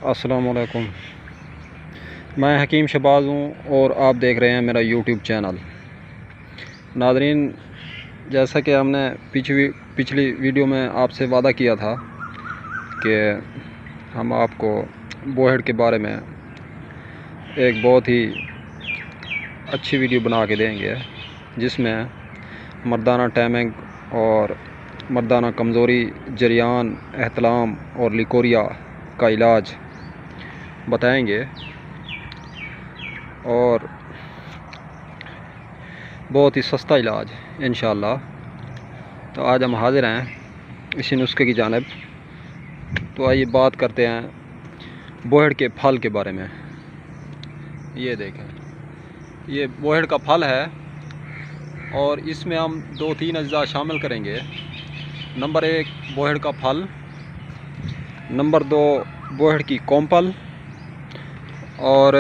अस्सलाम वालेकुम। मैं हकीम शहबाज हूँ और आप देख रहे हैं मेरा यूट्यूब चैनल। नाज़रीन, जैसा कि हमने पिछली वीडियो में आपसे वादा किया था कि हम आपको बोहड़ के बारे में एक बहुत ही अच्छी वीडियो बना के देंगे, जिसमें मर्दाना टाइमिंग और मर्दाना कमज़ोरी, जरियान, एहतलाम और लिकोरिया का इलाज बताएंगे और बहुत ही सस्ता इलाज इंशाअल्लाह। तो आज हम हाज़िर हैं इसी नुस्खे की जानिब। तो आइए बात करते हैं बोहड़ के फल के बारे में। ये देखें, ये बोहड़ का फल है और इसमें हम 2-3 अज्जा शामिल करेंगे। नंबर 1 बोहड़ का फल, नंबर 2 बोहड़ की कोंपल और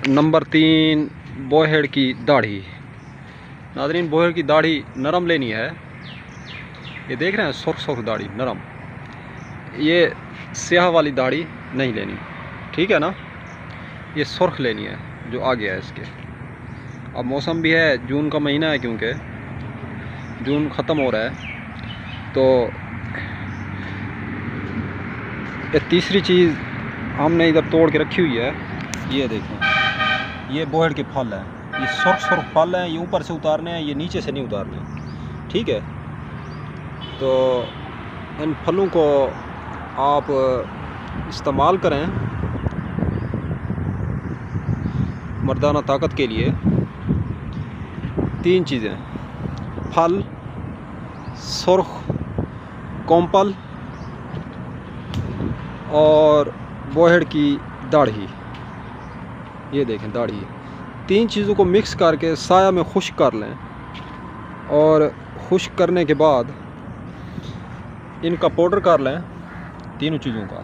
नंबर 3 बोहड़ की दाढ़ी। नाज़रीन, बोहड़ की दाढ़ी नरम लेनी है। ये देख रहे हैं, सुर्ख सुर्ख दाढ़ी नरम। ये स्याह वाली दाढ़ी नहीं लेनी, ठीक है ना। ये सुर्ख लेनी है जो आगे है इसके। अब मौसम भी है, जून का महीना है, क्योंकि जून ख़त्म हो रहा है। तो ये तीसरी चीज़ हमने इधर तोड़ के रखी हुई है। ये देखें, ये बोहड़ के फल हैं। ये सुर्ख सुर्ख फल हैं। ये ऊपर से उतारने हैं, ये नीचे से नहीं उतारने, ठीक है। तो इन फलों को आप इस्तेमाल करें मर्दाना ताकत के लिए। 3 चीज़ें: फल, सुर्ख, कोंपल और बोहड़ की दाढ़ी। ये देखें दाढ़ी। 3 चीज़ों को मिक्स करके साया में खुश्क कर लें और खुश्क करने के बाद इनका पाउडर कर लें। तीनों चीज़ों का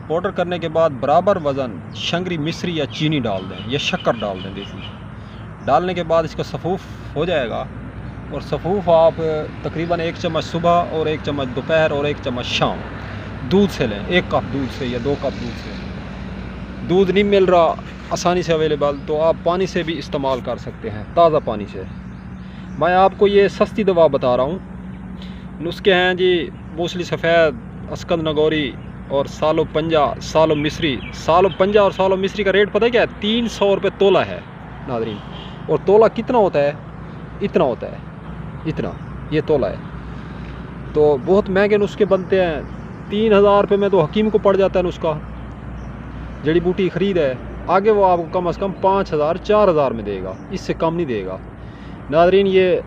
पाउडर करने के बाद बराबर वज़न शंगरी मिश्री या चीनी डाल दें या शक्कर डाल दें देसी। डालने के बाद इसका सफ़ूफ हो जाएगा और सफ़ूफ आप तकरीबन 1 चम्मच सुबह और 1 चम्मच दोपहर और 1 चम्मच शाम दूध से लें। 1 कप दूध से या 2 कप दूध से। दूध नहीं मिल रहा आसानी से अवेलेबल, तो आप पानी से भी इस्तेमाल कर सकते हैं, ताज़ा पानी से। मैं आपको ये सस्ती दवा बता रहा हूँ। नुस्खे हैं जी मूसली सफ़ेद, अस्कंद नगौरी और सालो पंजा, सालो मिस्री। सालो पंजा और सालो मिस्री का रेट पता है क्या है? 300 रुपये तोला है नाज़रीन। और तोला कितना होता है? इतना होता है, इतना, ये तोला है। तो बहुत महंगे नुस्खे बनते हैं। 3000 रुपये में तो हकीम को पड़ जाता है नुस्खा। जड़ी बूटी ख़रीद है, आगे वो आपको कम से कम 5000 4000 में देगा, इससे कम नहीं देगा। नाज़रीन, ये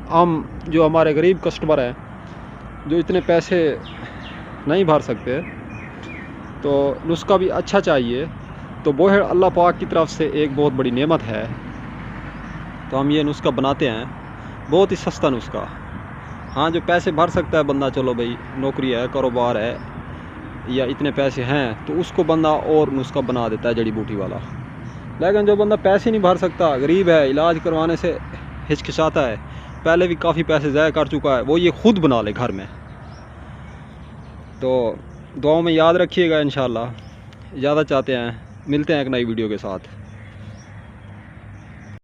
हम जो हमारे गरीब कस्टमर हैं जो इतने पैसे नहीं भर सकते, तो नुस्खा भी अच्छा चाहिए, तो बोहड़ अल्लाह पाक की तरफ से एक बहुत बड़ी नेमत है। तो हम ये नुस्खा बनाते हैं, बहुत ही सस्ता नुस्खा। हाँ, जो पैसे भर सकता है बंदा, चलो भाई नौकरी है, कारोबार है या इतने पैसे हैं, तो उसको बंदा और नुस्खा बना देता है जड़ी बूटी वाला। लेकिन जो बंदा पैसे नहीं भर सकता, गरीब है, इलाज करवाने से हिचकिचाता है, पहले भी काफ़ी पैसे ज़ाया कर चुका है, वो ये ख़ुद बना ले घर में। तो दुआओं में याद रखिएगा। इंशाअल्लाह इजाज़त चाहते हैं, मिलते हैं एक नई वीडियो के साथ।